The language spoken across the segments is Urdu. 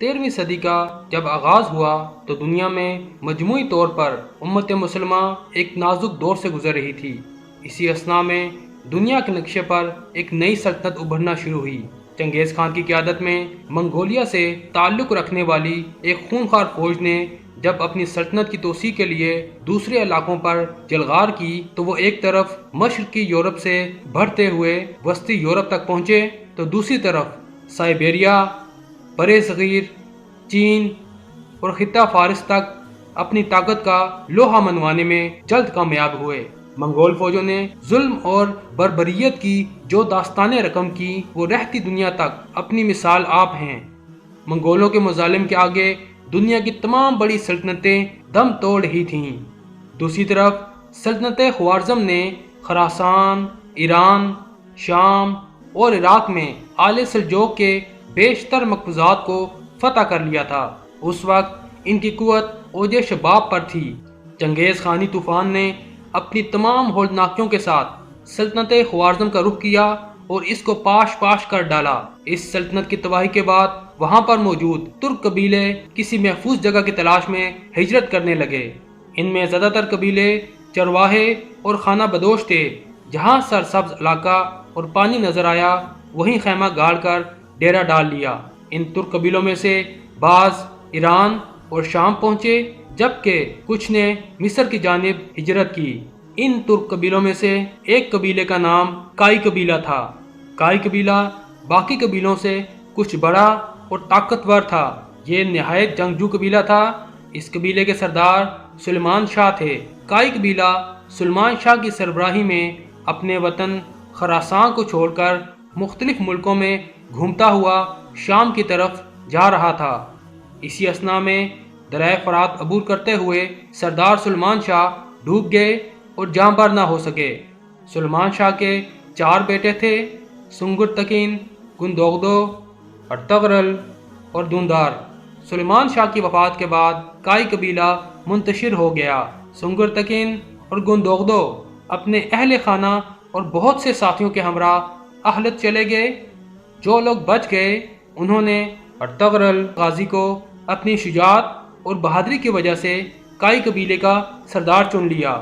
13ویں صدی کا جب آغاز ہوا تو دنیا میں مجموعی طور پر امت مسلمہ ایک نازک دور سے گزر رہی تھی۔ اسی اثناء میں دنیا کے نقشے پر ایک نئی سلطنت ابھرنا شروع ہوئی۔ چنگیز خان کی قیادت میں منگولیا سے تعلق رکھنے والی ایک خونخوار فوج نے جب اپنی سلطنت کی توسیع کے لیے دوسرے علاقوں پر جلغار کی تو وہ ایک طرف مشرقی یورپ سے بڑھتے ہوئے وسطی یورپ تک پہنچے تو دوسری طرف سائبیریا، برِ صغیر، چین اور خطہ فارس تک اپنی طاقت کا لوہا منوانے میں جلد کامیاب ہوئے۔ منگول فوجوں نے ظلم اور بربریت کی جو داستانیں رقم کی وہ رہتی دنیا تک اپنی مثال آپ ہیں۔ منگولوں کے مظالم کے آگے دنیا کی تمام بڑی سلطنتیں دم توڑ رہی تھیں۔ دوسری طرف سلطنت خوارزم نے خراسان، ایران، شام اور عراق میں آل سلجوق کے بیشتر مقبوضات کو فتح کر لیا تھا۔ اس وقت ان کی قوت اوج شباب پر تھی۔ چنگیز خانی طوفان نے اپنی تمام ہولناکیوں کے ساتھ سلطنت خوارزم کا رخ کیا اور اس کو پاش پاش کر ڈالا۔ اس سلطنت کی تباہی کے بعد وہاں پر موجود ترک قبیلے کسی محفوظ جگہ کی تلاش میں ہجرت کرنے لگے۔ ان میں زیادہ تر قبیلے چرواہے اور خانہ بدوش تھے۔ جہاں سرسبز علاقہ اور پانی نظر آیا وہیں خیمہ گاڑ کر ڈیرا ڈال لیا۔ ان ترک قبیلوں میں سے بعض ایران اور شام پہنچے جبکہ کچھ نے مصر کی جانب ہجرت کی۔ ان ترک قبیلوں میں سے ایک قبیلے کا نام کائی قبیلہ تھا۔ کائی قبیلہ باقی قبیلوں سے کچھ بڑا اور طاقتور تھا۔ یہ نہایت جنگجو قبیلہ تھا۔ اس قبیلے کے سردار سلیمان شاہ تھے۔ کائی قبیلہ سلیمان شاہ کی سربراہی میں اپنے وطن خراسان کو چھوڑ کر مختلف ملکوں میں گھومتا ہوا شام کی طرف جا رہا تھا۔ اسی اثناء میں دریائے فرات عبور کرتے ہوئے سردار سلیمان شاہ ڈوب گئے اور جاں بحر نہ ہو سکے۔ سلیمان شاہ کے 4 بیٹے تھے: سنگر تکین، گندوغدو، ارطغرل اور دوندار۔ سلیمان شاہ کی وفات کے بعد کائی قبیلہ منتشر ہو گیا۔ سنگر تکین اور گندوغدو اپنے اہل خانہ اور بہت سے ساتھیوں کے ہمراہ اہلت چلے گئے۔ جو لوگ بچ گئے انہوں نے ارطغرل غازی کو اپنی شجاعت اور بہادری کی وجہ سے کائی قبیلے کا سردار چن لیا۔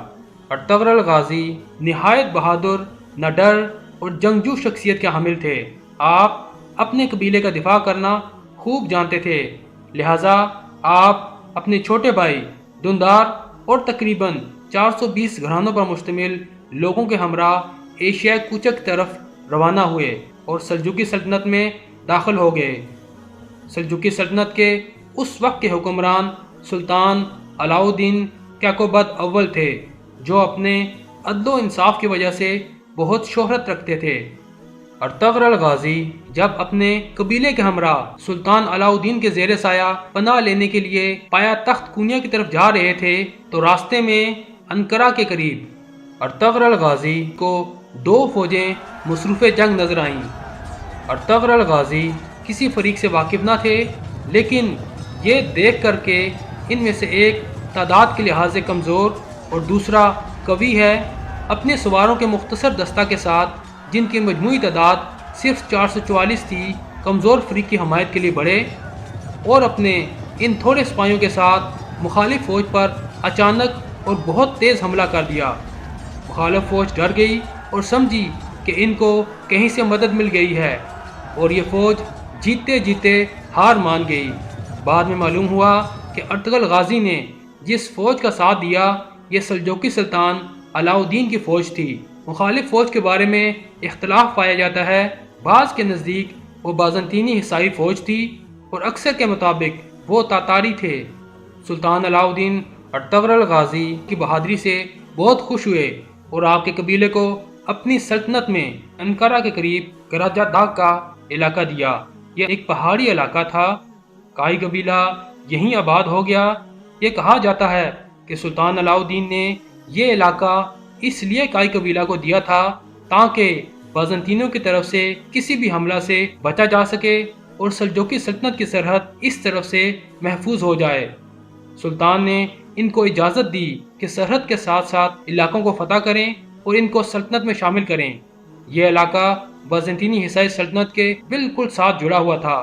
ارطغرل غازی نہایت بہادر، نڈر اور جنگجو شخصیت کے حامل تھے۔ آپ اپنے قبیلے کا دفاع کرنا خوب جانتے تھے، لہٰذا آپ اپنے چھوٹے بھائی دوندار اور تقریباً 420 گھرانوں پر مشتمل لوگوں کے ہمراہ ایشیا کوچک کی طرف روانہ ہوئے اور سلجوقی سلطنت میں داخل ہو گئے۔ سلجوقی سلطنت کے اس وقت کے حکمران سلطان علاؤ الدین کیقوباد اول تھے، جو اپنے عدل و انصاف کی وجہ سے بہت شہرت رکھتے تھے۔ ارطغرل غازی جب اپنے قبیلے کے ہمراہ سلطان علاؤ الدین کے زیر سایہ پناہ لینے کے لیے پایا تخت کونیا کی طرف جا رہے تھے تو راستے میں انقرہ کے قریب ارطغرل غازی کو 2 فوجیں مصروف جنگ نظر آئیں۔ ارطغرل غازی کسی فریق سے واقف نہ تھے، لیکن یہ دیکھ کر کہ ان میں سے ایک تعداد کے لحاظ سے کمزور اور دوسرا قوی ہے، اپنے سواروں کے مختصر دستہ کے ساتھ جن کی مجموعی تعداد صرف 444 تھی، کمزور فریق کی حمایت کے لیے بڑھے اور اپنے ان تھوڑے سپاہیوں کے ساتھ مخالف فوج پر اچانک اور بہت تیز حملہ کر دیا۔ مخالف فوج ڈر گئی اور سمجھی کہ ان کو کہیں سے مدد مل گئی ہے اور یہ فوج جیتے جیتے ہار مان گئی۔ بعد میں معلوم ہوا کہ ارطغرل غازی نے جس فوج کا ساتھ دیا یہ سلجوقی سلطان علاؤ الدین کی فوج تھی۔ مخالف فوج کے بارے میں اختلاف پایا جاتا ہے، بعض کے نزدیک وہ بازنطینی حصائی فوج تھی اور اکثر کے مطابق وہ تاتاری تھے۔ سلطان علاؤ الدین ارطغرل غازی کی بہادری سے بہت خوش ہوئے اور آپ کے قبیلے کو اپنی سلطنت میں انقرہ کے قریب گراجہ داغ کا علاقہ دیا۔ یہ ایک پہاڑی علاقہ تھا۔ کائی قبیلہ یہیں آباد ہو گیا۔ یہ کہا جاتا ہے کہ سلطان علاؤ الدین نے یہ علاقہ اس لیے کائی قبیلہ کو دیا تھا تاکہ بازنطینوں کی طرف سے کسی بھی حملہ سے بچا جا سکے اور سلجوقی سلطنت کی سرحد اس طرف سے محفوظ ہو جائے۔ سلطان نے ان کو اجازت دی کہ سرحد کے ساتھ ساتھ علاقوں کو فتح کریں اور ان کو سلطنت میں شامل کریں۔ یہ علاقہ بازنطینی حصائی سلطنت کے بالکل ساتھ جڑا ہوا تھا۔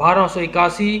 1281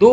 2